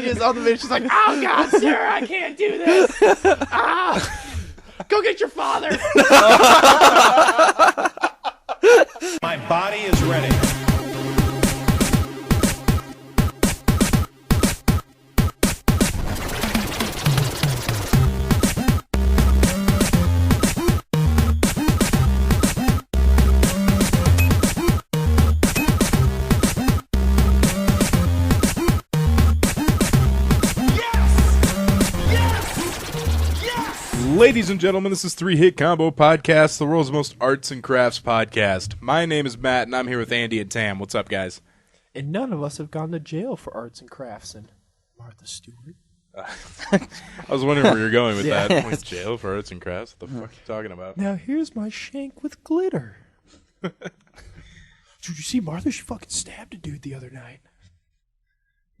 is on the video. She's like, oh, God, sir, I can't do this. Go get your father. My body is ready. Ladies and gentlemen, this is Three Hit Combo Podcast, the world's most arts and crafts podcast. My name is Matt, and I'm here with Andy and Tam. What's up, guys? And none of us have gone to jail for arts and crafts. And Martha Stewart. I was wondering where you're going with that. Like, jail for arts and crafts? What the fuck are you talking about? Now here's my shank with glitter. Did you see Martha? She fucking stabbed a dude the other night.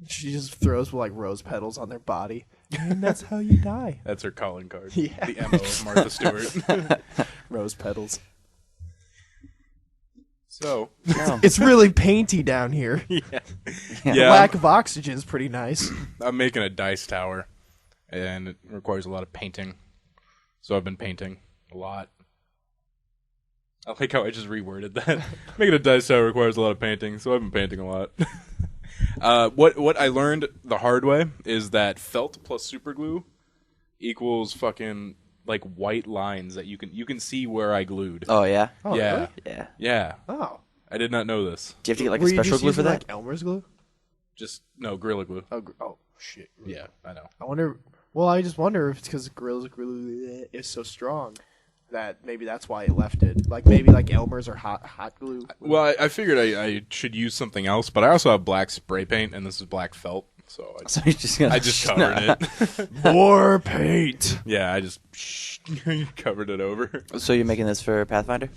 She just throws like rose petals on their body, and that's how you die. That's her calling card. Yeah. The MO of Martha Stewart. Rose petals. So, It's really painty down here. yeah. The lack of oxygen is pretty nice. I'm making a dice tower, and it requires a lot of painting. So I've been painting a lot. I like how I just reworded that. Making a dice tower requires a lot of painting, so I've been painting a lot. What I learned the hard way is that felt plus super glue equals fucking like white lines that you can see where I glued. Oh, yeah? Oh, yeah. really? Yeah. Yeah. Oh. I did not know this. Do you have to get like Were a you special just glue for using, that? like Elmer's glue? Just no Gorilla Glue. Oh, shit. Yeah, I know. I wonder. Well, I just wonder if it's because Gorilla Glue is so strong that maybe that's why it left it. Like maybe like Elmer's or hot glue. Well, I figured I should use something else, but I also have black spray paint, and this is black felt, so So you're just gonna I just covered it. More paint. Yeah, I just covered it over. So you're making this for Pathfinder?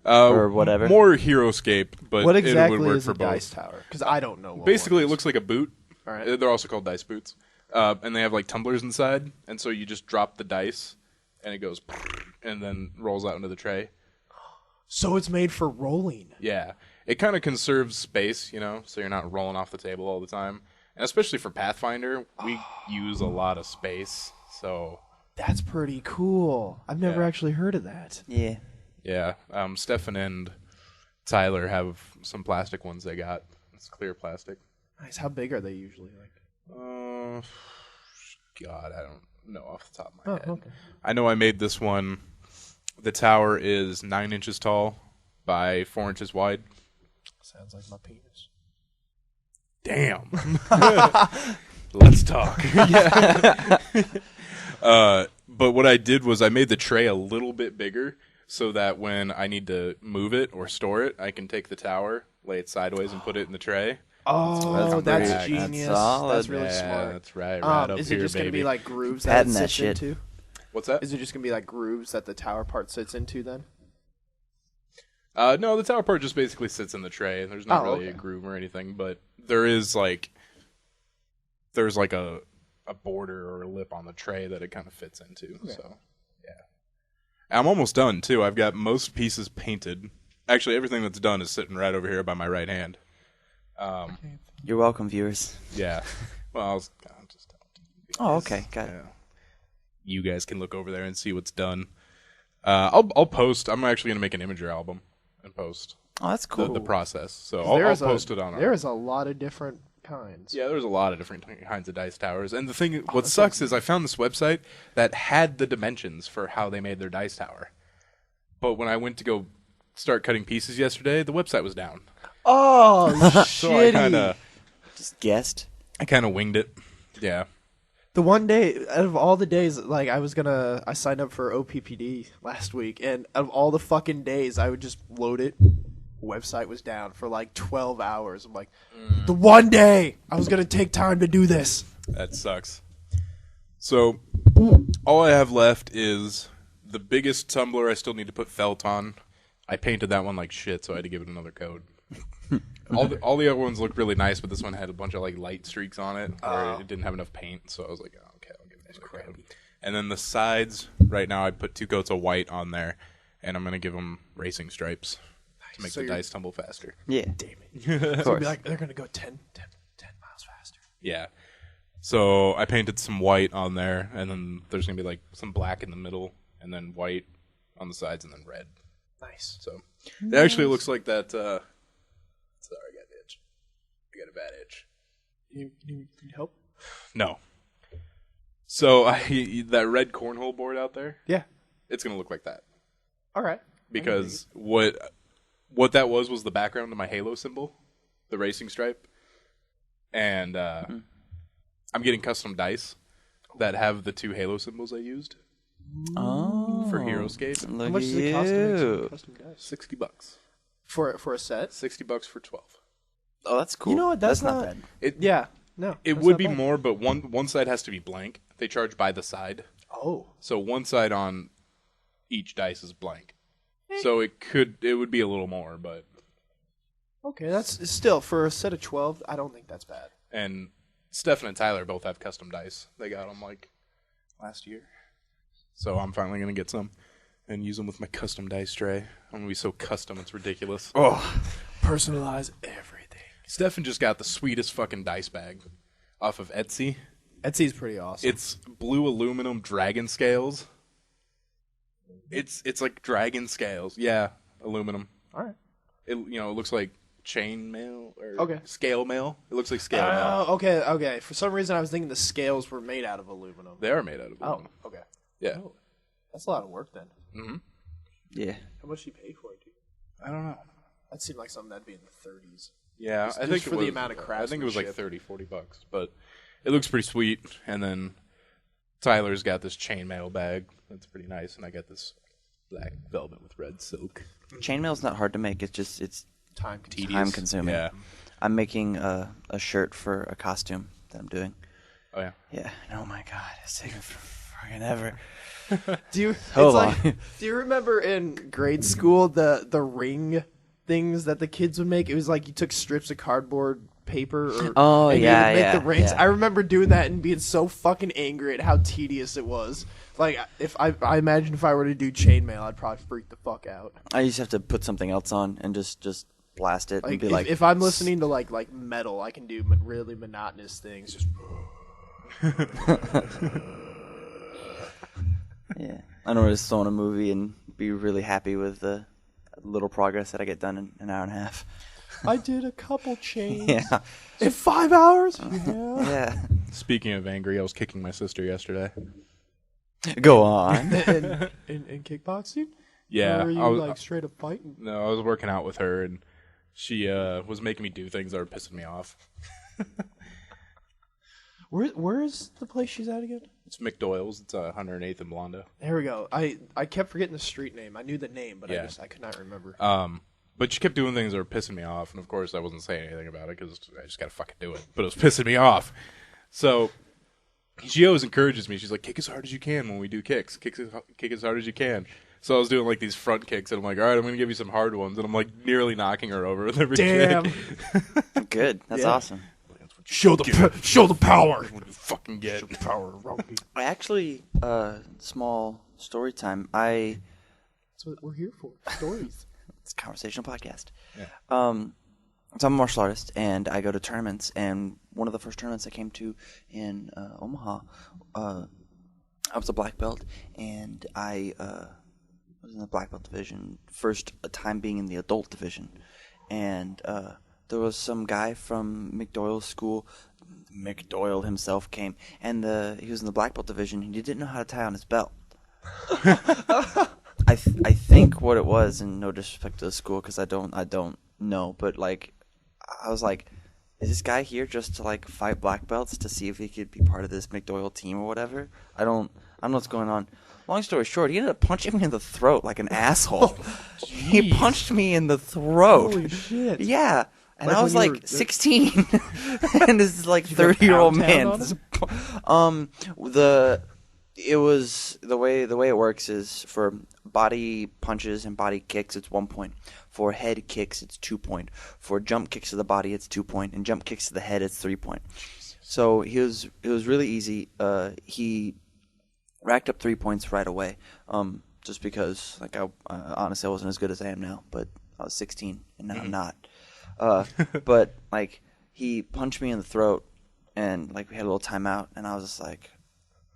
Or whatever? More Heroescape, but What it exactly would work is for a dice both. tower? Because I don't know. What Basically, one it is. looks like a boot. All right. They're also called dice boots, and they have like tumblers inside, and so you just drop the dice, and it goes, and then rolls out into the tray. So it's made for rolling. Yeah, it kind of conserves space, so you're not rolling off the table all the time. And especially for Pathfinder, we use a lot of space, so That's pretty cool. I've never Yeah. actually heard of that. Yeah. yeah. Stefan and Tyler have some plastic ones they got. It's clear plastic. Nice. How big are they usually? Like. God, I don't know off the top of my head. Okay. I know I made this one. The tower is 9 inches tall by 4 inches wide. Sounds like my penis. Damn. Let's talk. But what I did was I made the tray a little bit bigger so that when I need to move it or store it, I can take the tower, lay it sideways, and put it in the tray. Oh, that's That's genius. solid. That's really Yeah, smart. that's right. Right up Is here, it just going to baby. be like grooves that Patent it that sits shit. into? What's that? Is it just going to be like grooves that the tower part sits into then? No, the tower part just basically sits in the tray. There's not really a okay. groove or anything, but there's like a border or a lip on the tray that it kind of fits into. Okay. So, yeah. I'm almost done, too. I've got most pieces painted. Actually, everything that's done is sitting right over here by my right hand. You're welcome, viewers. Yeah. Well, I'm just telling you guys. Oh, okay. Got it. Yeah. You guys can look over there and see what's done. I'll post. I'm actually going to make an Imager album and post Oh, that's cool. the process. So I'll post it on There is a lot of different kinds. Yeah, there's a lot of different kinds of dice towers. And the thing, what sucks is I found this website that had the dimensions for how they made their dice tower. But when I went to go start cutting pieces yesterday, the website was down. Oh, So I shitty. Just guessed. kind of winged it. Yeah. The one day, out of all the days, like I signed up for OPPD last week, and out of all the fucking days, I would just load it. Website was down for like 12 hours. I'm like, the one day I was going to take time to do this. That sucks. So all I have left is the biggest tumbler I still need to put felt on. I painted that one like shit, so I had to give it another coat. All the other ones look really nice, but this one had a bunch of like light streaks on it, or it didn't have enough paint. So I was like, oh, okay, I'll give it another coat. And then the sides, right now, I put 2 coats of white on there, and I'm gonna give them racing stripes to make the dice tumble faster. Yeah. Damn it. So it'd be like, they're going to go 10 miles faster. Yeah. So I painted some white on there, and then there's going to be like some black in the middle, and then white on the sides, and then red. Nice. So it actually looks like that. Sorry, I got an itch. I got a bad itch. You need help? No. So that red cornhole board out there, Yeah. it's going to look like that. All right. Because what that was the background of my Halo symbol, the racing stripe. And I'm getting custom dice that have the 2 Halo symbols I used. Oh. For HeroScape. Look How much at does it cost to make you. some custom dice? $60. For a set? $60 for 12. Oh, that's cool. You know what? That's not not bad. Yeah. No. It that's would not be bad. more, but one side has to be blank. They charge by the side. Oh. So one side on each dice is blank. So it would be a little more, but Okay, that's still for a set of 12. I don't think that's bad. and Stefan and Tyler both have custom dice. They got them like last year. So I'm finally going to get some and use them with my custom dice tray. I'm going to be so custom, it's ridiculous. Oh, personalize everything. Stefan just got the sweetest fucking dice bag off of Etsy. Etsy's pretty awesome. It's blue aluminum dragon scales. It's like dragon scales. Yeah, aluminum. All right. It looks like chain mail or Okay. scale mail. It looks like scale mail. Okay. For some reason, I was thinking the scales were made out of aluminum. They are made out of Oh, aluminum. okay. Yeah. Oh, that's a lot of work then. Mm-hmm. Yeah. How much do you pay for it, dude? I don't know. That seemed like something that'd be in the 30s. Yeah, Just I think for it the was, amount of I think it was like craftsmanship. $30-$40, but it looks pretty sweet. And then Tyler's got this chainmail bag that's pretty nice, and I got this black velvet with red silk. Chainmail's not hard to make. It's Time Tedious. time consuming. Yeah. I'm making a shirt for a costume that I'm doing. Oh yeah. Yeah. And oh my god, it's taking fucking ever. Do you? So It's long. like, do you remember in grade school the ring things that the kids would make? It was like you took strips of cardboard paper. Oh, and yeah, you would make yeah, the rings. yeah. I remember doing that and being so fucking angry at how tedious it was. Like if I imagine if I were to do chainmail, I'd probably freak the fuck out. I used to have to put something else on and just blast it and Like be like, if I'm listening to like metal, I can do really monotonous things. Just yeah. I know just throw on a movie and be really happy with the little progress that I get done in an hour and a half. I did a couple chains Yeah. in 5 hours. Yeah. Yeah. Speaking of angry, I was kicking my sister yesterday. Go on. in kickboxing. Yeah. Or are you I was, like straight up fighting? no, I was working out with her, and she was making me do things that were pissing me off. Where is the place she's at again? It's McDoyle's. It's 108th and Blondo. There we go. I kept forgetting the street name. I knew the name, but Yeah. I could not remember. But she kept doing things that were pissing me off, and of course I wasn't saying anything about it because I just gotta fucking do it. But it was pissing me off. So she always encourages me. She's like, "Kick as hard as you can when we do kicks. Kick as hard as you can." So I was doing like these front kicks, and I'm like, "All right, I'm gonna give you some hard ones," and I'm like nearly knocking her over with every Damn. kick. Good. That's Yeah. awesome. Show the power. What do you fucking get? I actually, small story time. That's what we're here for. Stories. It's a conversational podcast. Yeah. So I'm a martial artist, and I go to tournaments. And one of the first tournaments I came to in Omaha, I was a black belt, and I was in the black belt division. First time being in the adult division, and there was some guy from McDoyle's school. McDoyle himself came, and he was in the black belt division, and he didn't know how to tie on his belt. I think what it was, and no disrespect to the school, because I don't know, but like I was like, is this guy here just to like fight black belts to see if he could be part of this McDoyle team or whatever? I don't know what's going on. Long story short, he ended up punching me in the throat like an asshole. He punched me in the throat. Holy shit. Yeah. And Like I was when you like were- 16, and this is like 30-year-old pound man. It was the way it works is for body punches and body kicks, it's 1 point. For head kicks, it's 2 point. For jump kicks to the body, it's 2 point, and jump kicks to the head, it's 3 point. So it was really easy. He racked up 3 points right away, just because like I honestly I wasn't as good as I am now, but I was 16 and now I'm not. But like he punched me in the throat, and like we had a little timeout, and I was just like,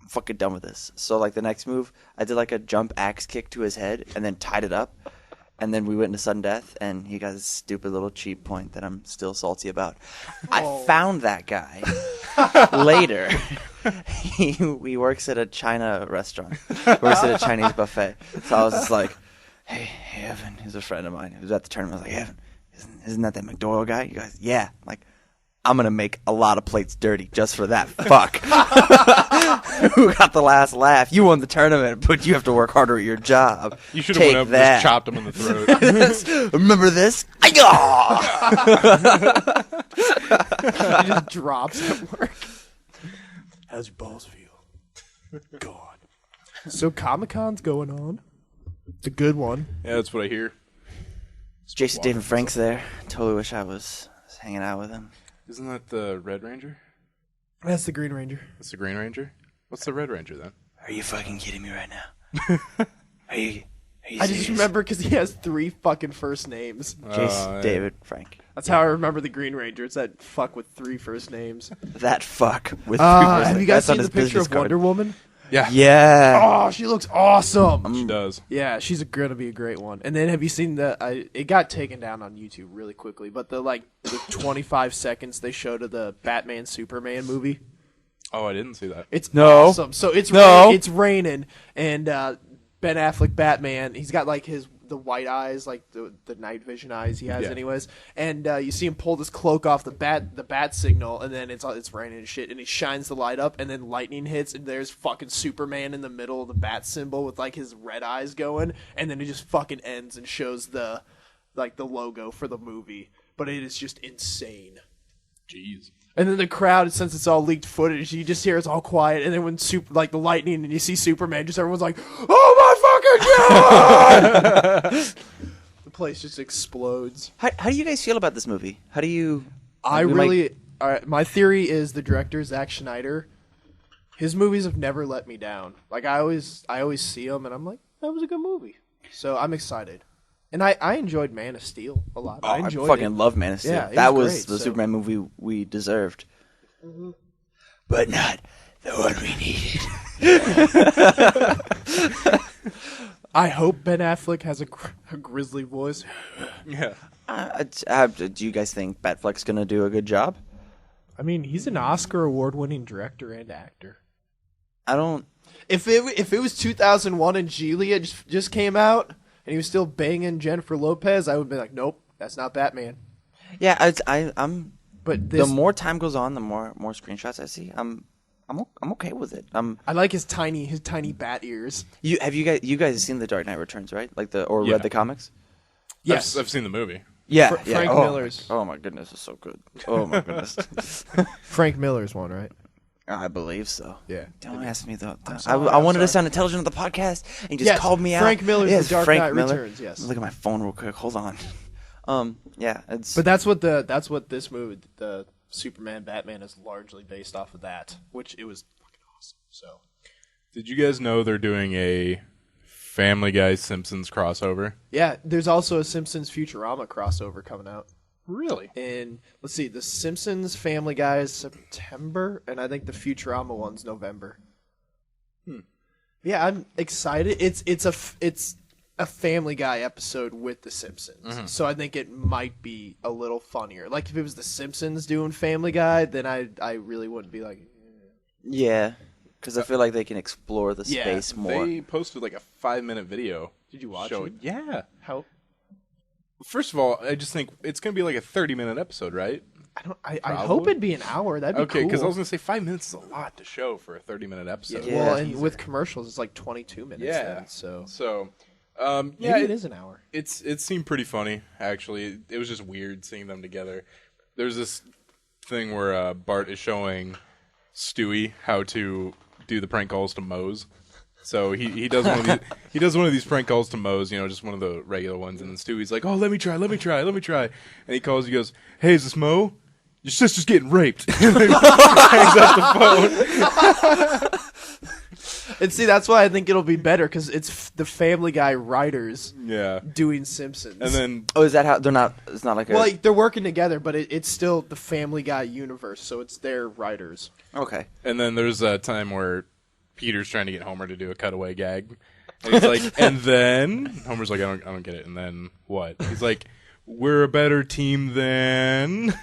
I'm fucking done with this. So like the next move, I did like a jump axe kick to his head, and then tied it up, and then we went into sudden death, and he got this stupid little cheap point that I'm still salty about. I found that guy later. He works at a China restaurant. Works at a Chinese buffet. So I was just like, hey, Evan, he's a friend of mine. He was at the tournament. I was like, Evan, isn't that McDoyle guy? You guys, yeah. I'm like, I'm going to make a lot of plates dirty just for that fuck. Who got the last laugh? You won the tournament, but you have to work harder at your job. You should have went up and just chopped him in the throat. Remember this? He just drops at work. How's your balls feel? Go on. So Comic-Con's going on. It's a good one. Yeah, that's what I hear. Jason David Frank's there. Totally wish I was hanging out with him. Isn't that the Red Ranger? That's the Green Ranger. That's the Green Ranger? What's the Red Ranger then? Are you fucking kidding me right now? Are you I just remember because he has 3 fucking first names. Jason David Frank. That's how I remember the Green Ranger. It's that fuck with 3 first names. That fuck with 3 first names. Have you guys That's on seen the his picture business of card. Wonder Woman? Yeah. Yeah. Oh, she looks awesome. She does. Yeah, she's gonna be a great one. And then have you seen it got taken down on YouTube really quickly, but the 25 seconds they showed of the Batman Superman movie. Oh, I didn't see that. It's No. awesome. So it's it's raining, and Ben Affleck Batman, he's got like the white eyes, like the night vision eyes he has, anyways. And you see him pull this cloak off the bat signal, and then it's raining and shit, and he shines the light up, and then lightning hits, and there's fucking Superman in the middle of the bat symbol with like his red eyes going, and then it just fucking ends and shows the logo for the movie. But it is just insane. Jeez. And then the crowd, since it's all leaked footage, you just hear it's all quiet. And then when the lightning and you see Superman, just everyone's like, "Oh my fucking god!" The place just explodes. How do you guys feel about this movie? How do you? My theory is the director Zack Snyder. His movies have never let me down. Like I always see them and I'm like, that was a good movie. So I'm excited. And I enjoyed Man of Steel a lot. I enjoyed fucking love Man of Steel. Yeah, that was great, the Superman movie we deserved. Mm-hmm. But not the one we needed. I hope Ben Affleck has a grisly voice. Yeah. Do you guys think Batfleck's going to do a good job? I mean, he's an Oscar award-winning director and actor. I don't... If it was 2001 and Gelia just came out and he was still banging Jennifer Lopez, I would be like, nope, that's not Batman. Yeah, I'm. But the more time goes on, the more screenshots I see. I'm okay with it. I like his tiny bat ears. You guys have seen The Dark Knight Returns, right? Read the comics? Yes, I've seen the movie. Yeah, Frank Miller's. Oh my goodness, it's so good. Oh my goodness. Frank Miller's one, right? I believe so. Yeah. Don't ask me though. sorry, I wanted to sound intelligent on the podcast, and you just called me out. Frank Miller's yes, The Dark Frank Knight Miller. Returns. Yes. Look at my phone real quick. Hold on. Yeah, it's. But that's what this movie, the Superman Batman, is largely based off of that, which it was fucking awesome. So, did you guys know they're doing a Family Guy Simpsons crossover? Yeah, there's also a Simpsons Futurama crossover coming out. Really? And let's see, the Simpsons Family Guy is September, and I think the Futurama one's November. Yeah, I'm excited. It's a Family Guy episode with the Simpsons, so I think it might be a little funnier. Like if it was the Simpsons doing Family Guy, then I really wouldn't be like. Yeah, because I feel like they can explore the space more. They posted like a 5-minute video. Did you watch it? it? Yeah. How? First of all, I just think it's going to be like a 30-minute episode, right? I hope it'd be an hour. That'd be okay, cool. because I was going to say 5 minutes is a lot to show for a 30-minute episode. Yeah, well, and with commercials, it's like 22 minutes. Yeah. Then, so yeah, it is an hour. It seemed pretty funny, actually. It was just weird seeing them together. There's this thing where Bart is showing Stewie how to do the prank calls to Mose. So he does one of these prank calls to Mose, just one of the regular ones, and then Stewie's like, "Oh, let me try," and he calls. He goes, "Hey, is this Mo? Your sister's getting raped." And then hangs up the phone. And see, that's why I think it'll be better because it's the Family Guy writers doing Simpsons. And then is that how they're not? It's not like well, like, they're working together, but it's still the Family Guy universe, so it's their writers. Okay. And then there's a time where Peter's trying to get Homer to do a cutaway gag. And he's like, and then Homer's like, I don't get it. And then what? He's like, we're a better team than.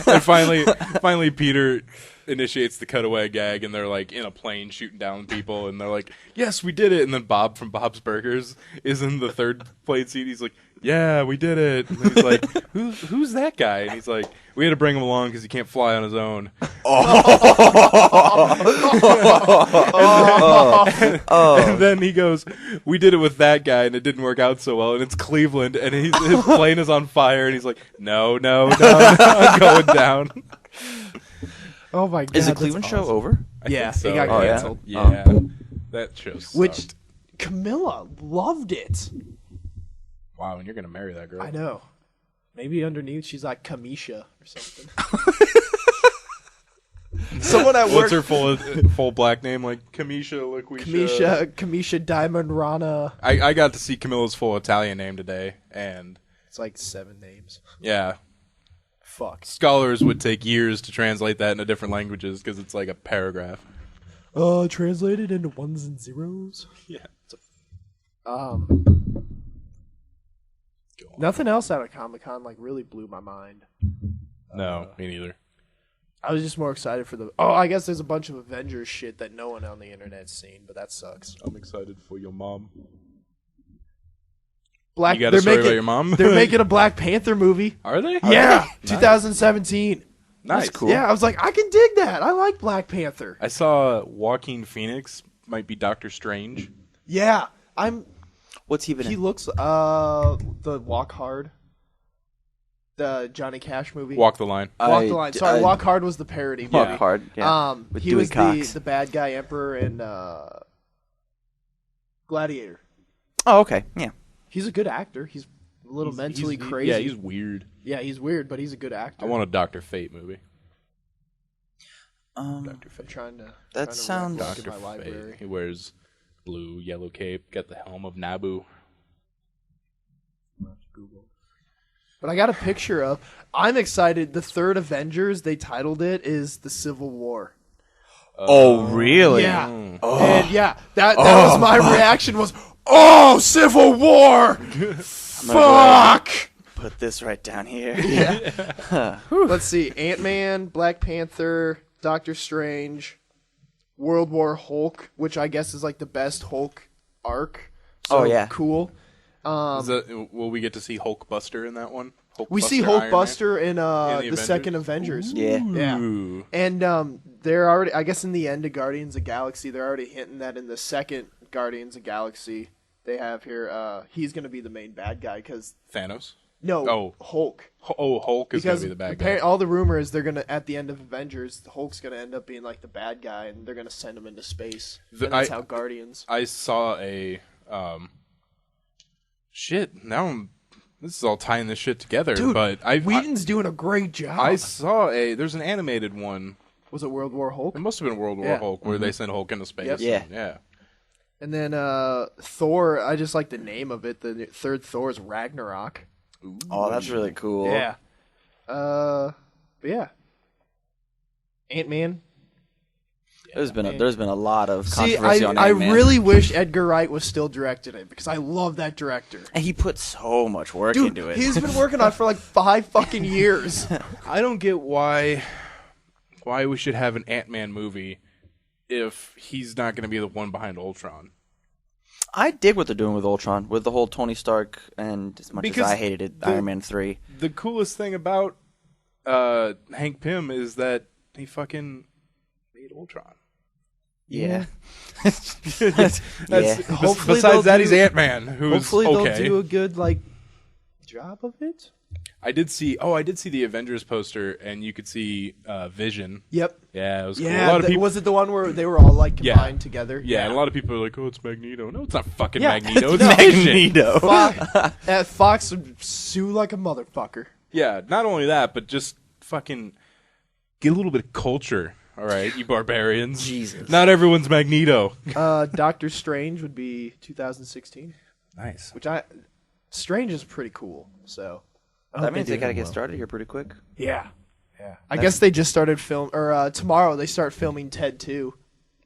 And finally, Peter initiates the cutaway gag, and they're like in a plane shooting down people, and they're like, yes, we did it. And then Bob from Bob's Burgers is in the third plane seat. He's like, yeah, we did it. And he's like, who's that guy? And he's like, we had to bring him along because he can't fly on his own. And then he goes, we did it with that guy, and it didn't work out so well. And it's Cleveland, and his plane is on fire, and he's like, no, I'm going down. Oh my god! Is the Cleveland show over? Yeah, so. it got canceled. Yeah, that show sucked. Which Camilla loved it. Wow, and you're gonna marry that girl. I know. Maybe underneath she's like Kamisha or something. Someone at work. What's her full black name? Like Kamisha Kamisha Diamond Rana. I got to see Camilla's full Italian name today, and it's like 7 names. Yeah. Fuck. Scholars would take years to translate that into different languages because it's like a paragraph. Translated into ones and zeros. Yeah. Nothing else out of Comicon like really blew my mind. No, me neither. I was just more excited for I guess there's a bunch of Avengers shit that no one on the internet's seen, but that sucks. I'm excited for your mom. You got a story about your mom? They're making a Black Panther movie. Are they? Yeah, Nice. 2017. Nice. That's cool. Yeah, I was like, I can dig that. I like Black Panther. I saw Joaquin Phoenix might be Doctor Strange. Yeah, What's he been he in? looks the Walk Hard, the Johnny Cash movie. Walk the Line. Walk the Line. Sorry, Walk Hard was the parody. Walk movie. Hard. Yeah. With He Dewey was Cox. the bad guy emperor in Gladiator. Oh, okay. Yeah. He's a good actor. He's a little mentally crazy. Yeah, he's weird. Yeah, he's weird, but he's a good actor. I want a Dr. Fate movie. Dr. Fate. Trying to sounds- rec in Dr. my Fate. library. He wears blue, yellow cape, got the helm of Naboo. But I got a picture of. I'm excited. The third Avengers, they titled it, is the Civil War. Oh, really? Yeah. And yeah, that was my reaction was, oh, Civil War! Fuck! Put this right down here. Let's see. Ant-Man, Black Panther, Doctor Strange, World War Hulk, which I guess is like the best Hulk arc. So, Oh, yeah. Cool. Will we get to see Hulkbuster in that one? We see Iron Man? Hulkbuster in the Avengers? second Avengers. Yeah. Yeah. Ooh. And they're already, I guess in the end of Guardians of the Galaxy, they're already hinting that in the second Guardians of the Galaxy, they have here, he's going to be the main bad guy because... Thanos? No, Oh. Hulk. Hulk is going Because to be the bad guy. all the rumor is they're going to, at the end of Avengers, Hulk's going to end up being like the bad guy and they're going to send him into space. And that's how Guardians... I saw a... shit, now this is all tying this shit together. Dude, but Whedon's doing a great job. I saw there's an animated one. Was it World War Hulk? It must have been World War Yeah. Hulk where they sent Hulk into space. Yep. Yeah. Yeah. And then Thor, I just like the name of it. The third Thor is Ragnarok. Oh, that's really cool. Yeah. But yeah. Ant-Man. There's been a lot of See, controversy on I Ant-Man. really wish Edgar Wright was still directing it because I love that director. And he put so much work Dude, into it. he's been working on it for like 5 fucking years. I don't get why we should have an Ant-Man movie if he's not going to be the one behind Ultron. I dig what they're doing with Ultron, with the whole Tony Stark, and as much Because as I hated it, Iron Man 3. The coolest thing about Hank Pym is that he fucking made Ultron. Yeah. That's, Hopefully besides they'll that, do- he's Ant-Man, who's Hopefully okay. they'll do a good like job of it. I did see the Avengers poster, and you could see Vision. Yep. Yeah, it was cool. Yeah. A lot of people, Was it the one where they were all like combined together? yeah, and a lot of people are like, "Oh, it's Magneto." No, it's not fucking Yeah, Magneto. it's It's Vision. Fox would sue like a motherfucker. Yeah, not only that, but just fucking get a little bit of culture All right, you barbarians. Jesus. Not everyone's Magneto. Doctor Strange would be 2016, Nice. which Strange is pretty cool. So I That hope means do they gotta him get well. started here pretty quick. Yeah. I guess they just started tomorrow they start filming Ted 2.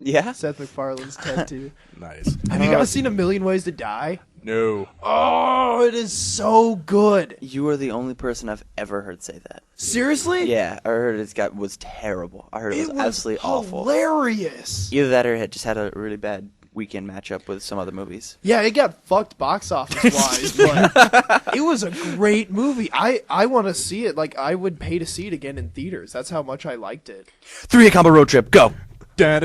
Yeah. Seth MacFarlane's Ted 2. Nice. Have you guys seen A Million Ways to Die? No. Oh, it is so good. You are the only person I've ever heard say that. Seriously? Yeah, I heard it was terrible. I heard it was absolutely awful. Hilarious. Either that or it just had a really bad weekend matchup with some other movies. Yeah, it got fucked box office wise, but it was a great movie. I want to see it. Like, I would pay to see it again in theaters. That's how much I liked it. 3-A combo road trip, go! Now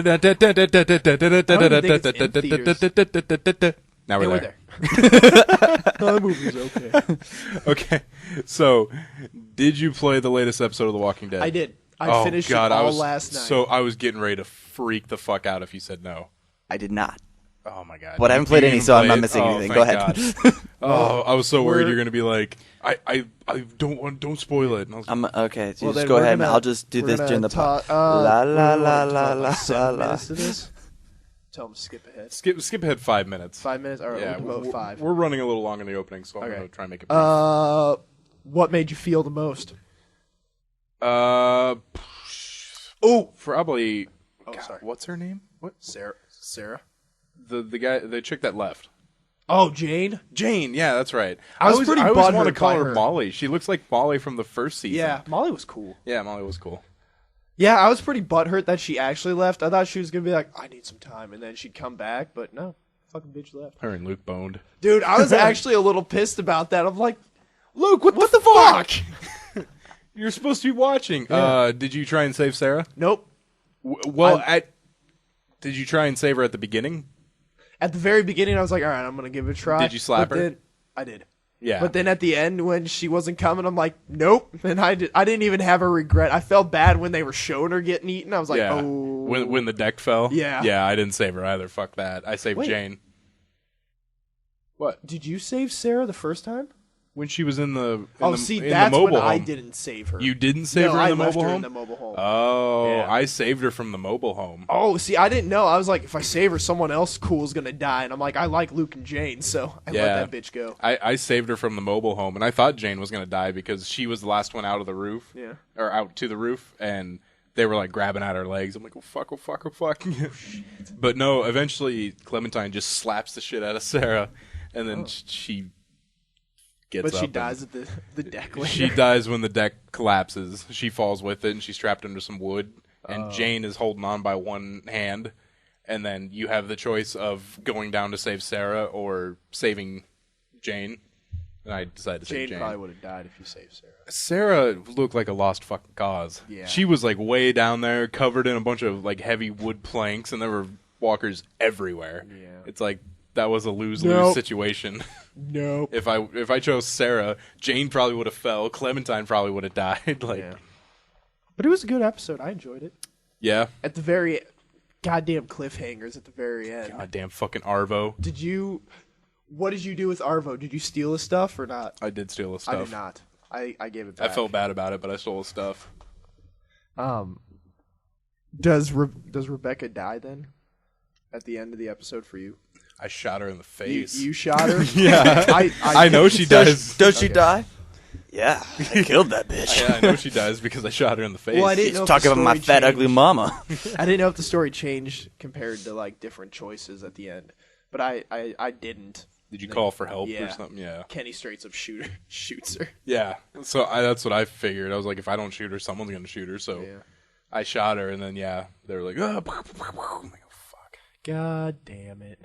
Now we're we're there. The movie's okay. Okay. So, did you play the latest episode of The Walking Dead? I did. I finished it all last night. So I was getting ready to freak the fuck out if you said no. I did not. Oh my god. But I haven't played any, so I'm not missing anything. Go ahead. Oh, I was so worried We're- you're gonna be like, I don't spoil it. And I was like, Okay, so Well, just then go we're ahead and gonna- I'll just do we're this gonna during the talk- La la la we're la gonna la talk 7 la. minutes to this. Tell them to skip ahead. skip ahead 5 minutes. 5 minutes? All right, Yeah, we'll do about 5. we're running a little long in the opening, so I'm Okay. gonna try and make it brief. What made you feel the most? Probably. Oh, God, sorry. what's her name? What? Sarah? The chick that left. Oh, Jane? Jane, yeah, that's right. I was pretty I always want to butthurt call by her her. Molly. She looks like Molly from the first season. Yeah, Molly was cool. Yeah, Molly was cool. Yeah, I was pretty butthurt that she actually left. I thought she was going to be like, I need some time, and then she'd come back, but no. Fucking bitch left. Her and Luke boned. Dude, I was actually a little pissed about that. I'm like, Luke, what the fuck? You're supposed to be watching. Did you try and save Sarah? Nope. Did you try and save her at the beginning? At the very beginning, I was like, all right, I'm going to give it a try. Did you slap But her? then- I did. Yeah. But then at the end, when she wasn't coming, I'm like, nope. And I didn't even have a regret. I felt bad when they were showing her getting eaten. I was like, yeah. oh. When the deck fell? Yeah. Yeah, I didn't save her either. Fuck that. I saved Wait. Jane. What? Did you save Sarah the first time? When she was in the That's the mobile when home. I didn't save her. You didn't save her I in the left mobile her home? in the mobile home. Oh, Yeah. I saved her from the mobile home. Oh, see, I didn't know. I was like, if I save her, someone else cool is going to die. And I'm like, I like Luke and Jane, so I Yeah. let that bitch go. I saved her from the mobile home, and I thought Jane was going to die because she was the last one out of the roof. Yeah. Or out to the roof, and they were like grabbing at her legs. I'm like, oh fuck, oh fuck, oh fuck. But no, eventually Clementine just slaps the shit out of Sarah, and then she gets But up. she and- dies at the deck later. She dies when the deck collapses. She falls with it, and she's trapped under some wood. And Jane is holding on by one hand. And then you have the choice of going down to save Sarah or saving Jane. And I decided to save Jane Jane. probably would have died if you saved Sarah. Sarah looked like a lost fucking cause. Yeah. She was like way down there, covered in a bunch of like heavy wood planks, and there were walkers everywhere. Yeah. It's like that was a lose-lose Nope. situation. Nope. If I chose Sarah, Jane probably would have fell. Clementine probably would have died. Like, Yeah. But it was a good episode. I enjoyed it. yeah. At the very goddamn cliffhangers at the very end. Goddamn fucking Arvo. What did you do with Arvo? Did you steal his stuff or not? I did steal his stuff. I did not. I gave it I back. felt bad about it, but I stole his stuff. Does Rebecca die then? At the end of the episode for you? I shot her in the face. You shot her? Yeah. I know she dies. Does she die? Yeah, I killed that bitch. Yeah, I know she dies because I shot her in the face. Well, I didn't know if Talking the about my story fat, ugly changed. mama. I didn't know if the story changed compared to like different choices at the end, but I didn't. Did you call for help or Yeah. something? Yeah. Kenny straight up shoots her. Yeah. So that's what I figured. I was like, if I don't shoot her, someone's going to shoot her. So Yeah. I shot her, and then, yeah, they were like, oh, I'm like, oh, fuck. God damn it!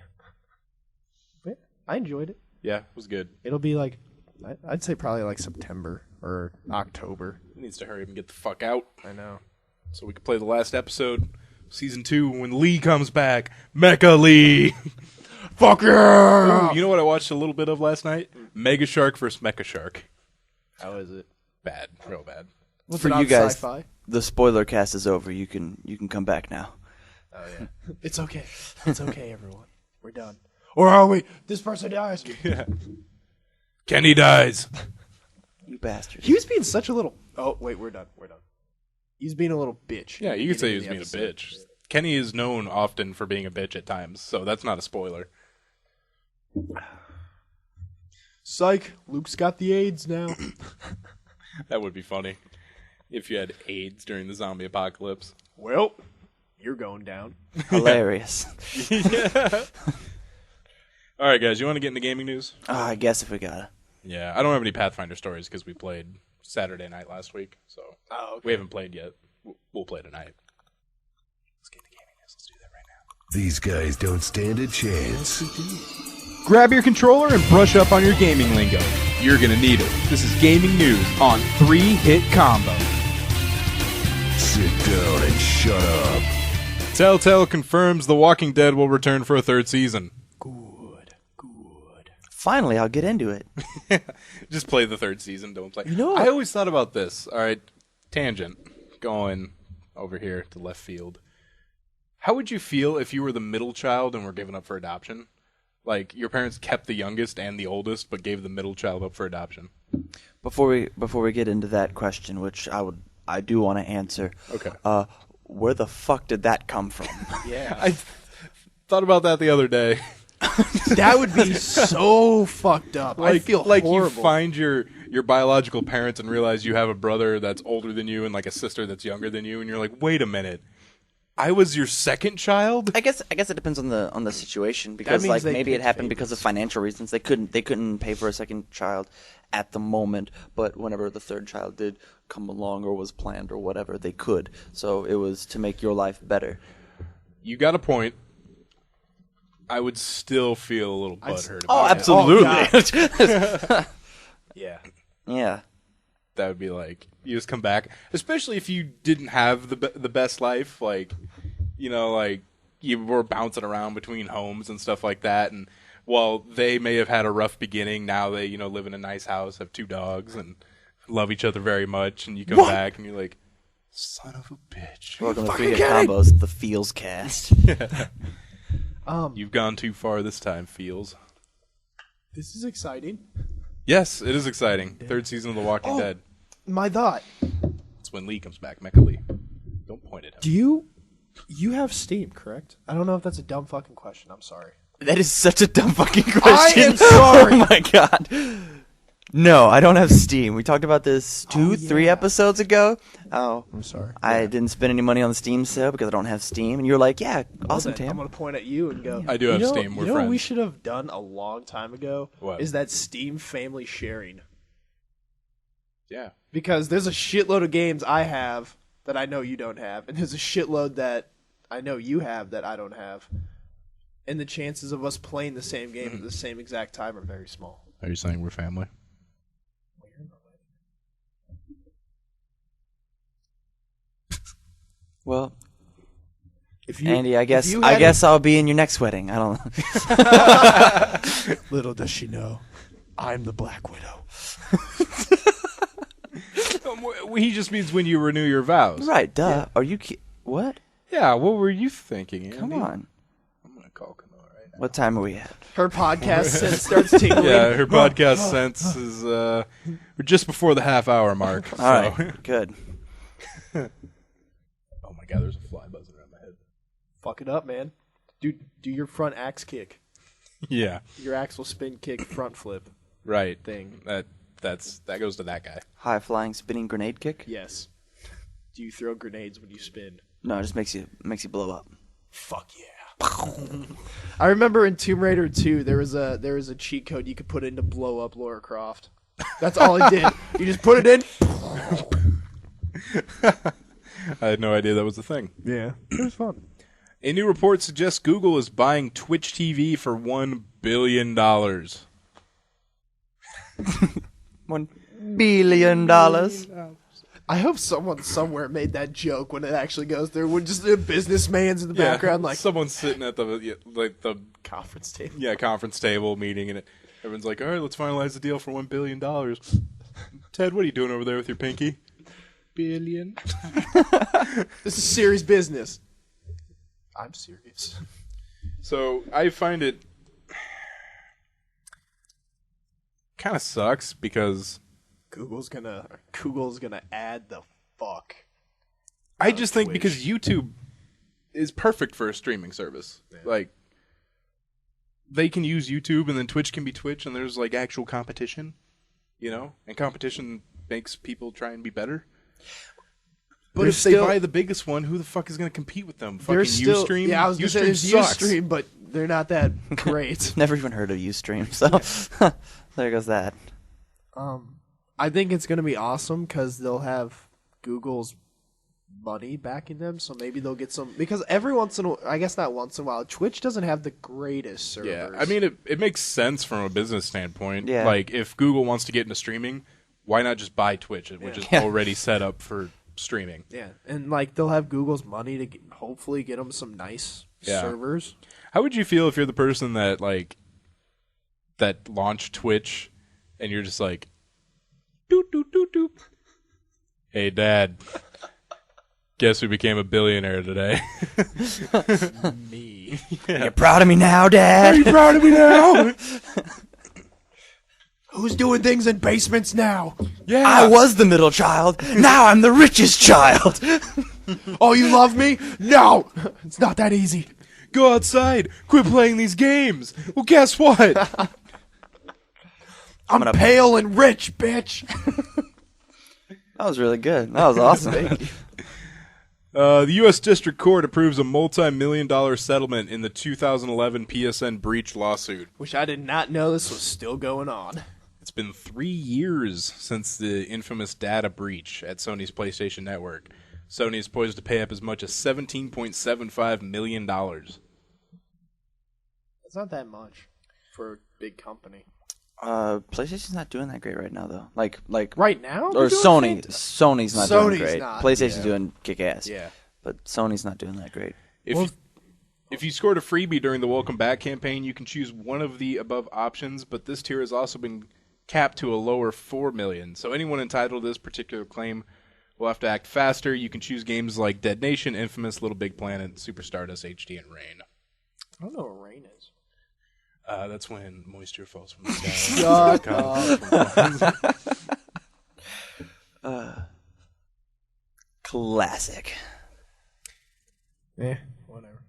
But I enjoyed it. Yeah, it was good. It'll be like I'd say probably like September or October. He needs to hurry up and get the fuck out I know. so we can play the last episode, season 2, when Lee comes back. Mecha Lee! Fuck yeah! Ooh, you know what I watched a little bit of last night? Mega Shark versus Mecha Shark. How is it? Bad. Real bad. What's For it on you guys, Sci-Fi? the spoiler cast is over. You can come back now. Oh yeah. It's okay. It's okay, everyone. We're done. Or are we? This person dies. Yeah. Kenny dies. You bastards. He was being such a little. Oh wait, we're done. We're done. He's being a little bitch. Yeah, you could say he was being being a bitch. Kenny is known often for being a bitch at times, so that's not a spoiler. Psych, Luke's got the AIDS now. That would be funny if you had AIDS during the zombie apocalypse. Well, you're going down. Hilarious. Yeah. All right, guys, you want to get into gaming news? I guess if we gotta. Yeah, I don't have any Pathfinder stories because we played Saturday night last week, so we haven't played yet. We'll play tonight. Let's get into gaming news. Let's do that right now. These guys don't stand a chance. Grab your controller and brush up on your gaming lingo. You're going to need it. This is gaming news on 3-Hit Combo. Sit down and shut up. Telltale confirms The Walking Dead will return for a third season. Finally, I'll get into it. Just play the third season, don't play. You know what? I always thought about this. All right, tangent, going over here to left field. How would you feel if you were the middle child and were given up for adoption? Like, your parents kept the youngest and the oldest, but gave the middle child up for adoption. Before we get into that question, which I do want to answer. Okay. Where the fuck did that come from? Yeah. I thought about that the other day. That would be so fucked up. I feel like horrible. you find your biological parents and realize you have a brother that's older than you and like a sister that's younger than you, and you're like, wait a minute, I was your second child? I guess it depends on the situation, because means like they maybe it picked happened because of favorites. financial reasons. They couldn't pay for a second child at the moment, but whenever the third child did come along or was planned or whatever, they could. So it was to make your life better. You got a point. I would still feel a little butthurt Oh, about it. absolutely. Yeah. Yeah. That would be like, you just come back, especially if you didn't have the best life, like, you know, like you were bouncing around between homes and stuff like that, and while they may have had a rough beginning, now they, you know, live in a nice house, have 2 dogs, and love each other very much, and you come back and you're like, son of a bitch. Welcome to 3-Hit Combos, the Feels Cast. You've gone too far this time, Feels. This is exciting. Yes, it is exciting. Third season of The Walking Dead. My thought. It's when Lee comes back, Mecha Lee. Don't point at him. Do you have Steam, correct? I don't know if that's a dumb fucking question. I'm sorry. That is such a dumb fucking question. I am sorry. Oh my god. No, I don't have Steam. We talked about this 3 episodes ago. Oh, I'm sorry. I didn't spend any money on the Steam sale because I don't have Steam. And you were like, yeah, awesome, I'm Tam. going to point at you and go, I do have Steam. We're you know what we friends. should have done a long time ago? What? Is that Steam family sharing. Yeah. Because there's a shitload of games I have that I know you don't have, and there's a shitload that I know you have that I don't have. And the chances of us playing the same game at the same exact time are very small. Are you saying we're family? Well, If you, Andy, I if you I had guess I'll be in your next wedding. I don't know. little does she know, I'm the Black Widow. He just means when you renew your vows. Right, duh. Are you what? Yeah, what were you thinking, Andy? Come on. I'm going to call Camilla right now. What time are we at? Her podcast sense starts tingling. Yeah, her podcast sense is we're just before the half-hour mark. All right, good. Oh my god, there's a fly buzzing around my head. Fuck it up, man. Do your front axe kick. Yeah, Your axle spin kick front flip right. thing. That goes to that guy. High flying spinning grenade kick? Yes. Do you throw grenades when you spin? No, it just makes you blow up. Fuck yeah. I remember in Tomb Raider 2 there was a cheat code you could put in to blow up Lara Croft. That's all it did. You just put it in. I had no idea that was a thing. Yeah. It was fun. A new report suggests Google is buying Twitch TV for $1 billion. $1 billion. I hope someone somewhere made that joke when it actually goes there. When just the businessman's in the background, like someone's sitting at the conference table. conference table meeting, and everyone's like, "All right, let's finalize the deal for $1 billion." Ted, what are you doing over there with your pinky? Billion. This is serious business. I'm serious. So I find it kind of sucks because Google's gonna add the fuck I just think because YouTube is perfect for a streaming service. Yeah. Like, they can use YouTube, and then Twitch can be Twitch, and there's like actual competition, you know? And competition makes people try and be better. But if they buy the biggest one, who the fuck is going to compete with them? Fucking Ustream? Yeah, I was going to say there's Ustream, but they're not that great. Never even heard of Ustream, so there goes that. I think it's going to be awesome because they'll have Google's money backing them, so maybe they'll get some. Because every once in a while, I guess not once in a while, Twitch doesn't have the greatest servers. Yeah, I mean, it makes sense from a business standpoint. Yeah. Like, if Google wants to get into streaming, why not just buy Twitch, which is already set up for streaming? Yeah, and like they'll have Google's money to hopefully get them some nice servers. How would you feel if you're the person that that launched Twitch, and you're just like, doop doop doop doop. Hey, Dad. Guess who became a billionaire today? Me. Yeah. You're proud of me now, Dad? Are you proud of me now? Who's doing things in basements now? Yeah. I was the middle child. Now I'm the richest child. Oh, you love me? No! It's not that easy. Go outside. Quit playing these games. Well, guess what? I'm pale and rich, bitch. That was really good. That was awesome. The U.S. District Court approves a multi-million-dollar settlement in the 2011 PSN breach lawsuit. Which I did not know this was still going on. It's been 3 years since the infamous data breach at Sony's PlayStation Network. Sony is poised to pay up as much as $17.75 million. That's not that much for a big company. PlayStation's not doing that great right now, though. Like right now, or Sony's not doing great. Not, PlayStation's doing kick ass. Yeah, but Sony's not doing that great. If you scored a freebie during the Welcome Back campaign, you can choose one of the above options, but this tier has also been capped to a lower $4 million. So anyone entitled to this particular claim will have to act faster. You can choose games like Dead Nation, Infamous, Little Big Planet, Super Stardust HD, and Rain. I don't know what Rain is. That's when moisture falls from the sky. Shut up. Classic. Yeah, whatever.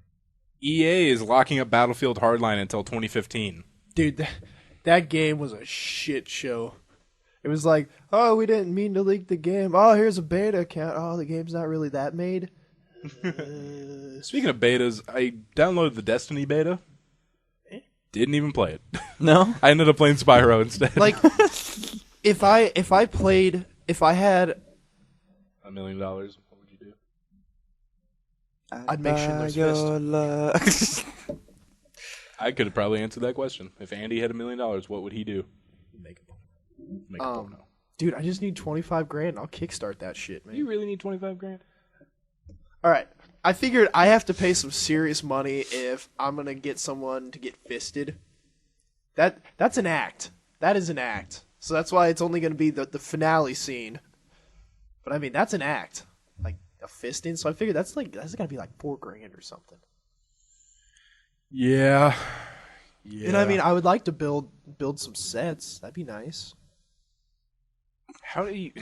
EA is locking up Battlefield Hardline until 2015. Dude, that game was a shit show. It was like, oh, we didn't mean to leak the game. Oh, here's a beta account. Oh, the game's not really that made. Speaking of betas, I downloaded the Destiny beta. Didn't even play it. No? I ended up playing Spyro instead. Like, if I had $1 million, what would you do? I'd make Schindler's Fist. I could have probably answered that question. If Andy had $1 million, what would he do? Make a porno. Dude, I just need $25,000. I'll kickstart that shit, man. You really need $25,000? All right. I figured I have to pay some serious money if I'm gonna get someone to get fisted. That's an act. That is an act. So that's why it's only gonna be the finale scene. But I mean, that's an act, like a fisting. So I figured that's gotta be like $4,000 or something. Yeah. And I mean, I would like to build some sets. That'd be nice. How do you?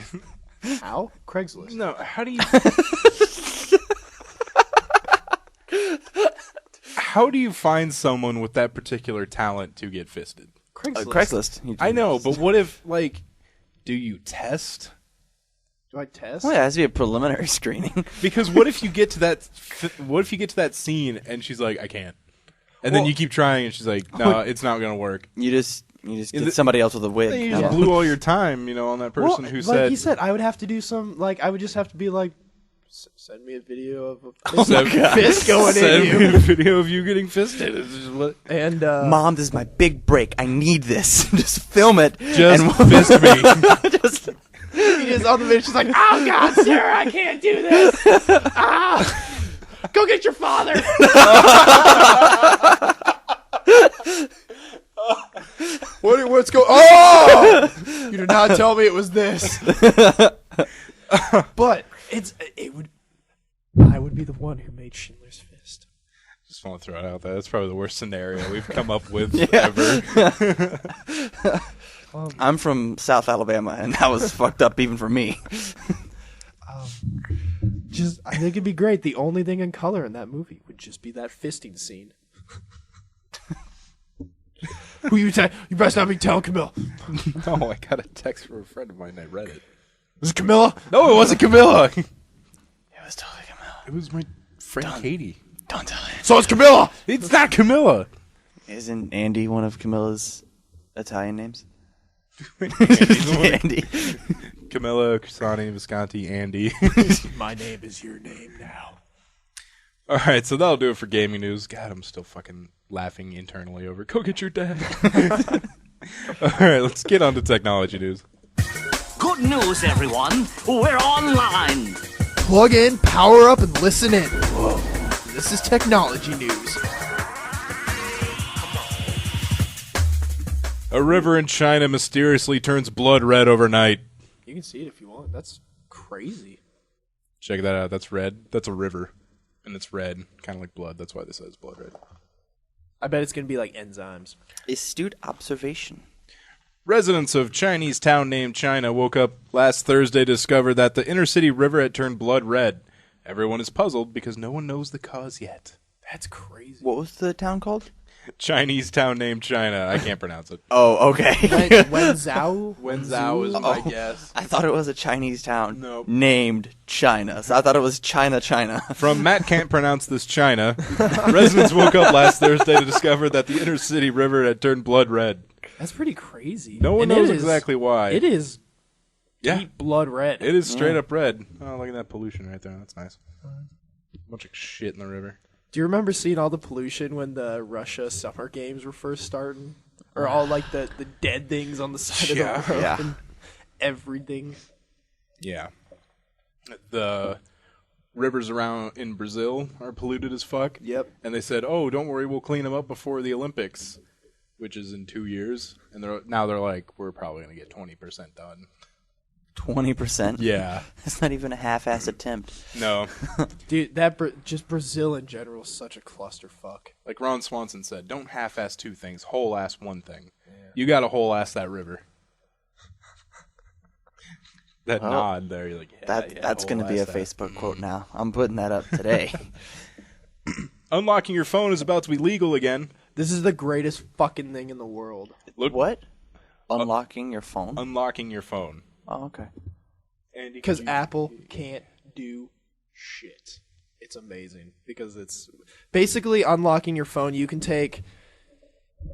How? Craigslist. No. How do you? How do you find someone with that particular talent to get fisted? Craigslist. I know, but what if, do you test? Do I test? Well, yeah, it has to be a preliminary screening. Because what if you get to that scene and she's like, I can't, and then you keep trying and she's like, no, it's not gonna work. You just get somebody else with a wig. You just blew all your time, on that person who said. Like he said, I would have to do some. I would just have to be like. Send me a video of a fist going in you. Send me a video of you getting fisted. It's just what... And Mom, this is my big break. I need this. Just film it. Just fist me. He is on the video. She's like, oh God, sir, I can't do this. Go get your father. What's going? Oh! You did not tell me it was this. But I would be the one who made Schindler's Fist. Just want to throw it out there. That's probably the worst scenario we've come up with ever. I'm from South Alabama, and that was fucked up even for me. I think it'd be great. The only thing in color in that movie would just be that fisting scene. Who you best not be telling Camilla. No, I got a text from a friend of mine and I read it. Was it Camilla? No, it wasn't Camilla. It was totally Camilla. It was my friend Katie. Don't tell him. So it's Camilla. It's not Camilla. Isn't Andy one of Camilla's Italian names? Andy. Andy. Camilla, Crisani, Visconti, Andy. My name is your name now. All right, so that'll do it for gaming news. God, I'm still fucking laughing internally over. Go get your dad. All right, let's get on to technology news. Good news, everyone. We're online. Plug in, power up, and listen in. Whoa. This is technology news. A river in China mysteriously turns blood red overnight. You can see it if you want. That's crazy. Check that out. That's red. That's a river. And it's red, kind of like blood. That's why they say it's blood red. I bet it's going to be like enzymes. Astute observation. Residents of Chinese town named China woke up last Thursday to discover that the inner city river had turned blood red. Everyone is puzzled because no one knows the cause yet. That's crazy. What was the town called? Chinese town named China. I can't pronounce it. Oh, okay. Wenzhou? Wenzhou is my guess. I thought it was a Chinese town Nope. named China. So I thought it was China. From Matt can't pronounce this China, residents woke up last Thursday to discover that the inner city river had turned blood red. That's pretty crazy. No one And knows it is- exactly why. It is Yeah. deep blood red. It is straight up red. Oh, look at that pollution right there. That's nice. Bunch of shit in the river. Do you remember seeing all the pollution when the Russia Summer Games were first starting? Or all like the dead things on the side Yeah. of the road Yeah. and everything. Yeah. The rivers around in Brazil are polluted as fuck. Yep. And they said, "Oh, don't worry, we'll clean them up before the Olympics," which is in 2 years. And now they're like, "We're probably gonna get 20% done." 20%? Yeah. That's not even a half-assed attempt. No. Dude, just Brazil in general is such a clusterfuck. Like Ron Swanson said, don't half-ass two things, whole-ass one thing. Yeah. You got to whole-ass that river. That nod there, you're like, That's going to be a Facebook quote now. I'm putting that up today. Unlocking your phone is about to be legal again. This is the greatest fucking thing in the world. Look, What? Unlocking your phone? unlocking your phone. Oh, okay. Because Apple can't do shit. It's amazing. Because it's basically unlocking your phone. You can take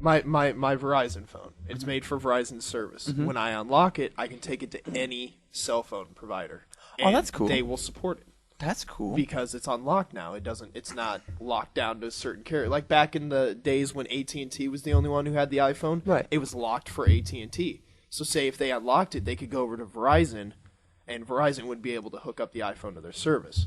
my Verizon phone. It's made for Verizon service. When I unlock it, I can take it to any cell phone provider. Oh, that's cool. They will support it. That's cool. Because it's unlocked now. It's not locked down to a certain carrier. Like back in the days when AT&T was the only one who had the iPhone, Right. It was locked for AT&T. So say if they unlocked it, they could go over to Verizon, and Verizon would be able to hook up the iPhone to their service.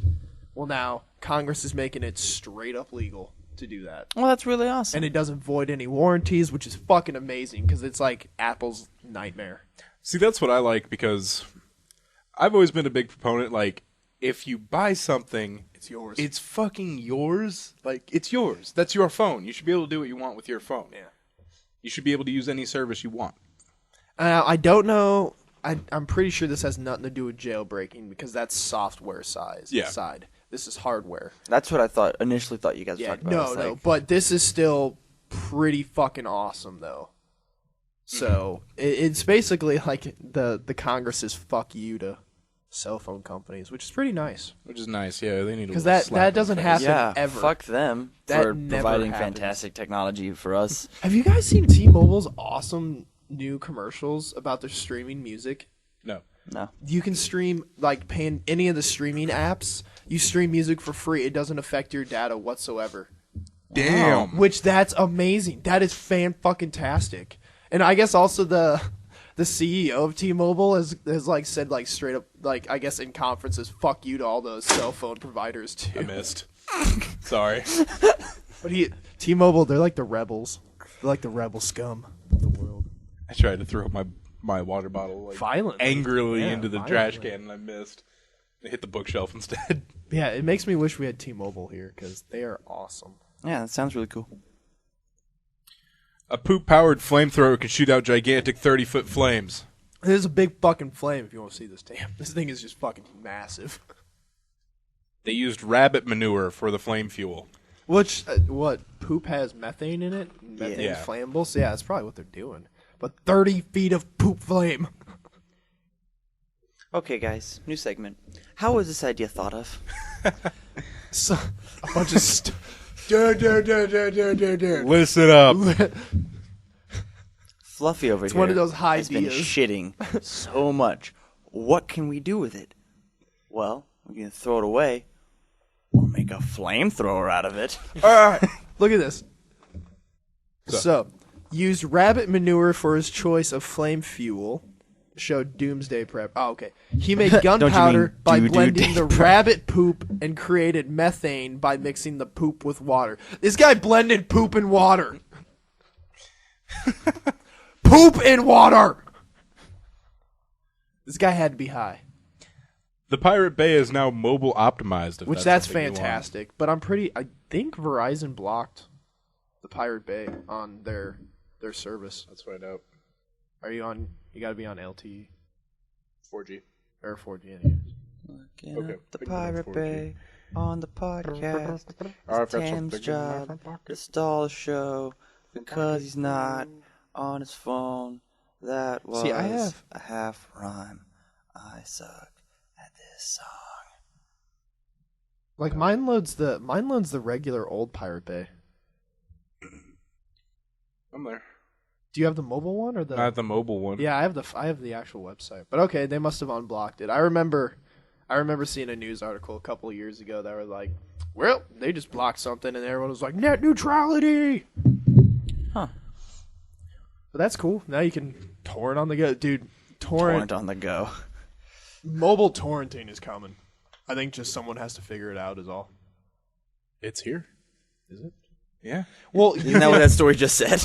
Well, now Congress is making it straight up legal to do that. Well, that's really awesome. And it doesn't void any warranties, which is fucking amazing because it's like Apple's nightmare. See, that's what I like because I've always been a big proponent, like, if you buy something, It's yours. it's fucking yours. Like, it's yours. That's your phone. You should be able to do what you want with your phone. Yeah. You should be able to use any service you want. I don't know. I'm pretty sure this has nothing to do with jailbreaking because that's software side. This is hardware. That's what I thought. Initially thought you guys were Yeah, talking about. no. But this is still pretty fucking awesome, though. So it's basically like the Congress's fuck you to cell phone companies, which is pretty nice. Which is nice. Yeah, they need to Because that doesn't happen Yeah, ever. fuck them That for never providing happens. fantastic technology for us. Have you guys seen T-Mobile's awesome new commercials about their streaming music? No. No. You can stream, like, paying any of the streaming apps. You stream music for free. It doesn't affect your data whatsoever. Damn. Which, that's amazing. That is fan-fucking-tastic. And I guess also the CEO of T-Mobile has like, said, like, straight up, like, I guess in conferences, fuck you to all those cell phone providers, too. I missed. Sorry. But T-Mobile, they're like the rebels. They're like the rebel scum of the world. I tried to throw my water bottle like, Violently. angrily Yeah, into the trash can and I missed. I hit the bookshelf instead. Yeah, it makes me wish we had T-Mobile here because they are awesome. Yeah, that sounds really cool. A poop-powered flamethrower can shoot out gigantic 30-foot flames. There's a big fucking flame if you want to see this. Damn, this thing is just fucking massive. They used rabbit manure for the flame fuel. Which, what, poop has methane in it? Methane Yeah. flammable? So yeah, that's probably what they're doing. But 30 feet of poop flame. Okay, guys, new segment. How was this idea thought of? So, a bunch of Listen up. Fluffy over here one of those high has been ideas. shitting so much. What can we do with it? Well, we can throw it away or make a flamethrower out of it. Look at this. So, used rabbit manure for his choice of flame fuel. Showed doomsday prep. Oh, okay. He made gunpowder by blending the rabbit poop and created methane by mixing the poop with water. This guy blended poop and water. Poop and water! This guy had to be high. The Pirate Bay is now mobile optimized. Which that's fantastic. But I think Verizon blocked the Pirate Bay on their service. Let's find out. Are you on? You got to be on LTE 4G. or 4G. Anyways. Looking Okay, up the pick one Pirate 4G. Bay on the podcast. I've It's got Tam's something in job my pocket. to stall the show because he's not on his phone. That was See, I have- a half rhyme. I suck at this song. Like mine loads the regular old Pirate Bay. I'm there. Do you have the mobile one or the? Not the mobile one. Yeah, I have the actual website. But okay, they must have unblocked it. I remember seeing a news article a couple of years ago that were like, well, they just blocked something, and everyone was like, net neutrality. Huh. But that's cool. Now you can torrent on the go, dude. Torrent on the go. Mobile torrenting is coming. I think just someone has to figure it out. Is all. It's here. Is it? Yeah. Well, Isn't that what that story just said?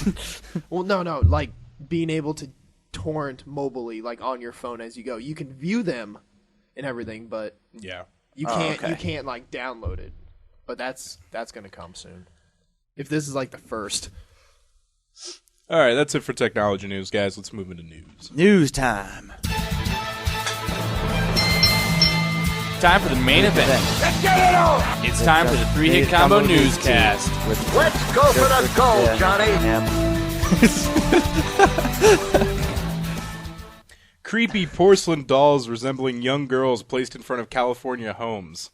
well, no. Like being able to torrent mobily, like on your phone as you go. You can view them and everything, but Yeah. you Oh, can't. okay. You can't like download it. But that's gonna come soon. If this is like the first. All right, that's it for technology news, guys. Let's move into news. News time. Time for the main event. It's time for the 3-Hit Combo Newscast. Let's go for the gold, Johnny. Creepy porcelain dolls resembling young girls placed in front of California homes.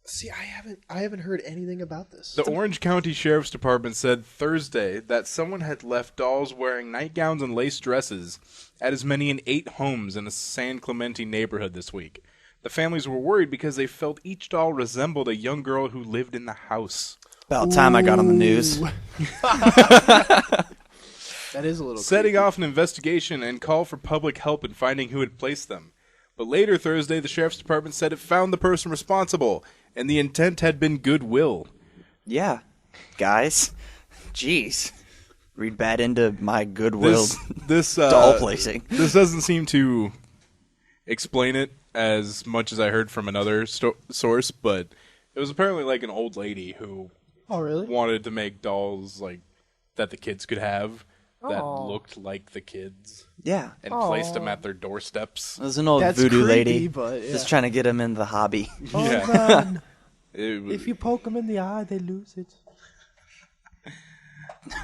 See, I haven't heard anything about this. The Orange County Sheriff's Department said Thursday that someone had left dolls wearing nightgowns and lace dresses at as many as 8 homes in a San Clemente neighborhood this week. The families were worried because they felt each doll resembled a young girl who lived in the house. About time I got on the news. That is a little Setting creepy. off an investigation and call for public help in finding who had placed them. But later Thursday, the Sheriff's Department said it found the person responsible, and the intent had been goodwill. Yeah, guys. Jeez. Read bad into my goodwill This doll placing. This doesn't seem to explain it as much as I heard from another source, but it was apparently like an old lady who Oh, really? wanted to make dolls like that the kids could have that Aw. looked like the kids Yeah. and placed them at their doorsteps. It was an old That's voodoo creepy, lady. but yeah. Just trying to get him in the hobby. Oh, Yeah. man. It was- If you poke them in the eye, they lose it.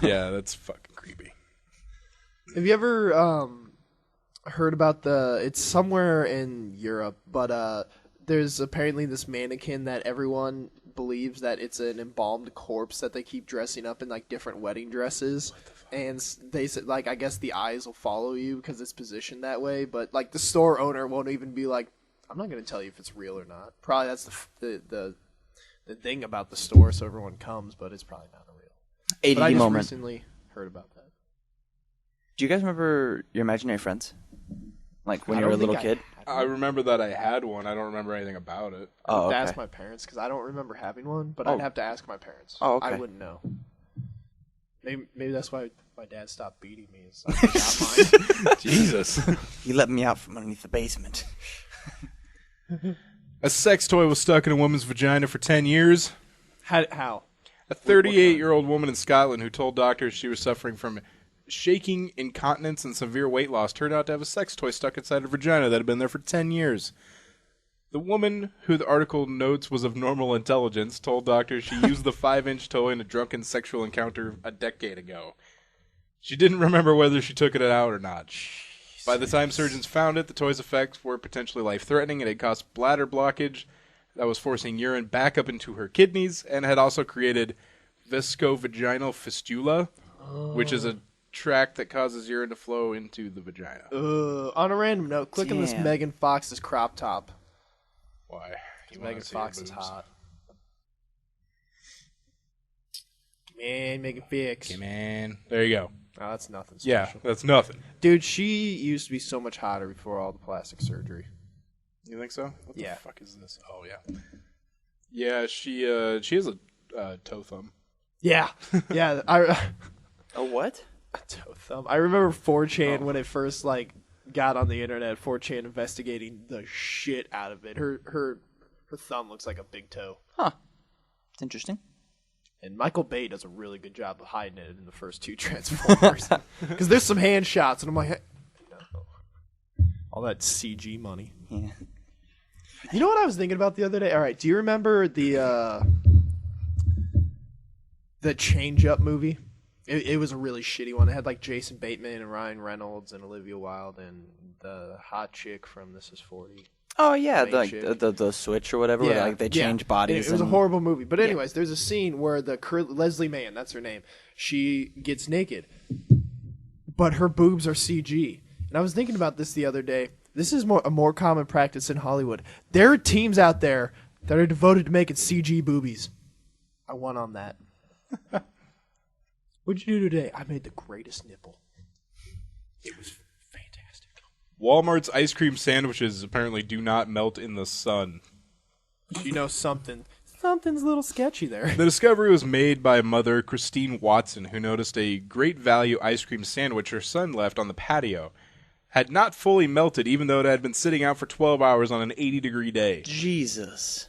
yeah, that's fucking creepy. Have you ever heard about it's somewhere in Europe, but there's apparently this mannequin that everyone believes that it's an embalmed corpse that they keep dressing up in like different wedding dresses. And they said, like, I guess the eyes will follow you because it's positioned that way. But like the store owner won't even be like, I'm not going to tell you if it's real or not. Probably that's the thing about the store, so everyone comes, but it's probably not real. But I ADD just moment. recently heard about that. Do you guys remember your imaginary friends? Like when I you were a don't little think kid? I remember that I had one. I don't remember anything about it. Oh, To okay. ask my parents because I don't remember having one, but Oh. I'd have to ask my parents. Oh, okay. I wouldn't know. Maybe that's why my dad stopped beating me. So I got mine. Jesus. He let me out from underneath the basement. A sex toy was stuck in a woman's vagina for 10 years. How? A 38-year-old woman in Scotland who told doctors she was suffering from shaking, incontinence, and severe weight loss turned out to have a sex toy stuck inside her vagina that had been there for 10 years. The woman, who the article notes was of normal intelligence, told doctors she used the 5-inch toy in a drunken sexual encounter a decade ago. She didn't remember whether she took it out or not. Jesus. By the time surgeons found it, the toy's effects were potentially life-threatening, and it caused bladder blockage that was forcing urine back up into her kidneys, and had also created viscovaginal fistula, which is a tract that causes urine to flow into the vagina. On a random note, click on this Damn. Megan Fox's crop top. Why? Megan Fox is hot. Man, Megan Fox. Okay, man. There you go. Oh, that's nothing Yeah, special. that's nothing. Dude, she used to be so much hotter before all the plastic surgery. You think so? What Yeah. the fuck is this? Oh, yeah. Yeah, she has a toe thumb. Yeah. Yeah. A what? A toe thumb. I remember 4chan when it first, got on the internet. 4chan investigating the shit out of it. Her thumb looks like a big toe. Huh. It's interesting. And Michael Bay does a really good job of hiding it in the first 2 Transformers. Because there's some hand shots, and I'm like, no. All that CG money. Yeah. You know what I was thinking about the other day? All right, do you remember the Change Up movie? It was a really shitty one. It had Jason Bateman and Ryan Reynolds and Olivia Wilde and the hot chick from This Is 40. Oh yeah, Main chick. the switch or whatever. Where, they change bodies. It was a and- horrible movie. But anyways, there's a scene where Leslie Mann, that's her name, she gets naked, but her boobs are CG. And I was thinking about this the other day. This is a more common practice in Hollywood. There are teams out there that are devoted to making CG boobies. I won on that. What'd you do today? I made the greatest nipple. It was fantastic. Walmart's ice cream sandwiches apparently do not melt in the sun. You know something's a little sketchy there. The discovery was made by mother Christine Watson, who noticed a Great Value ice cream sandwich her son left on the patio had not fully melted, even though it had been sitting out for 12 hours on an 80-degree day. Jesus.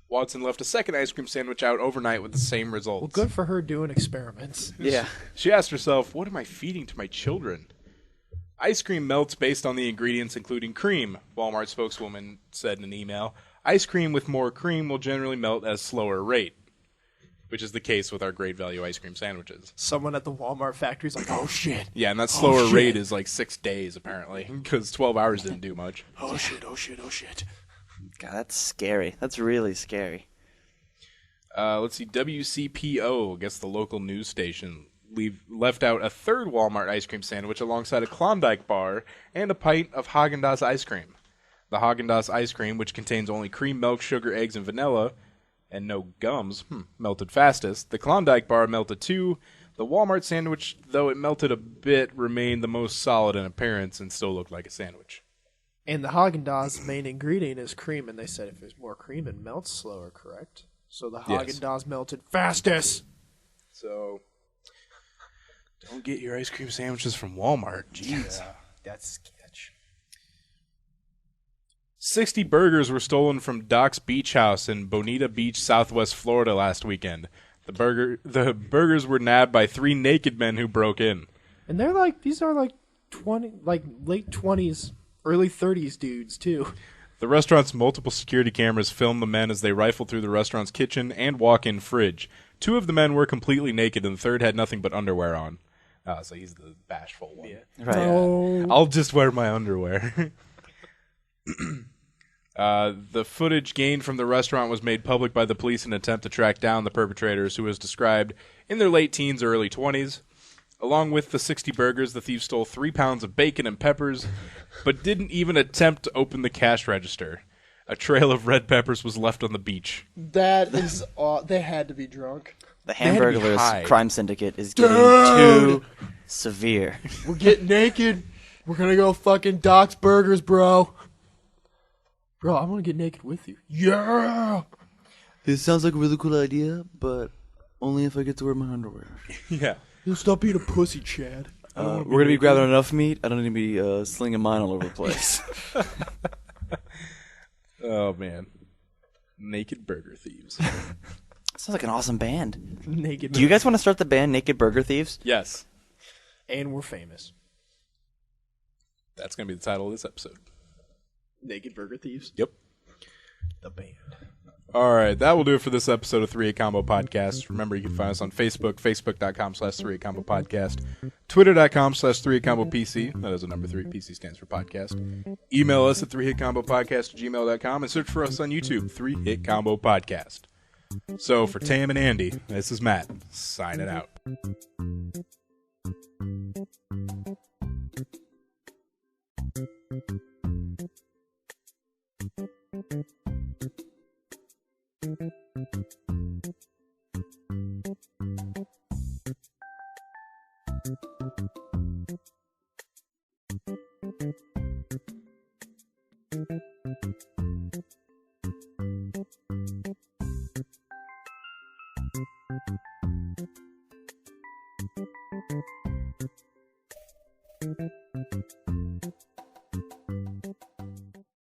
Watson left a second ice cream sandwich out overnight with the same results. Well, good for her doing experiments. Yeah. She asked herself, what am I feeding to my children? Ice cream melts based on the ingredients, including cream, Walmart spokeswoman said in an email. Ice cream with more cream will generally melt at a slower rate, which is the case with our Great Value ice cream sandwiches. Someone at the Walmart factory is like, oh, shit. Yeah, and that slower rate is 6 days, apparently, because 12 hours didn't do much. Oh, shit, oh, shit, oh, shit. God, that's scary. That's really scary. Let's see, WCPO, I guess the local news station, left out a third Walmart ice cream sandwich alongside a Klondike bar and a pint of Haagen-Dazs ice cream. The Haagen-Dazs ice cream, which contains only cream, milk, sugar, eggs, and vanilla, and no gums, melted fastest. The Klondike bar melted too. The Walmart sandwich, though it melted a bit, remained the most solid in appearance and still looked like a sandwich. And the Haagen-Dazs main ingredient is cream, and they said if there's more cream, it melts slower, correct? So the Yes. Haagen-Dazs melted fastest. So, don't get your ice cream sandwiches from Walmart. Jeez. Yeah, that's sketch. 60 burgers were stolen from Doc's Beach House in Bonita Beach, Southwest Florida last weekend. The burgers were nabbed by 3 naked men who broke in. And they're these are late 20s, early 30s dudes, too. The restaurant's multiple security cameras filmed the men as they rifled through the restaurant's kitchen and walk-in fridge. 2 of the men were completely naked, and the third had nothing but underwear on. Oh, so he's the bashful one. Yeah. Right. Oh. I'll just wear my underwear. The footage gained from the restaurant was made public by the police in an attempt to track down the perpetrators, who was described in their late teens or early 20s. Along with the 60 burgers, the thieves stole 3 pounds of bacon and peppers, but didn't even attempt to open the cash register. A trail of red peppers was left on the beach. That is, they had to be drunk. The had to be Hamburglers high. crime syndicate is getting too severe. We're getting naked. We're gonna go fucking Doc's Burgers, bro. Bro, I want to get naked with you. Yeah. This sounds like a really cool idea, but only if I get to wear my underwear. Yeah. You'll stop being a pussy, Chad. We're gonna be grabbing enough meat. I don't need to be slinging mine all over the place. Oh, man. Naked Burger Thieves. Sounds like an awesome band. Naked. Do you guys want to start the band Naked Burger Thieves? Yes. And we're famous. That's going to be the title of this episode. Naked Burger Thieves. Yep. The band. All right, that will do it for this episode of 3-Hit Combo Podcast. Remember, you can find us on Facebook, facebook.com/3-Hit Combo Podcast, twitter.com/3-Hit Combo PC. That is the number 3. PC stands for podcast. Email us at 3hitcombopodcast@gmail.com and search for us on YouTube, 3-Hit Combo Podcast. So for Tam and Andy, this is Matt, signing out.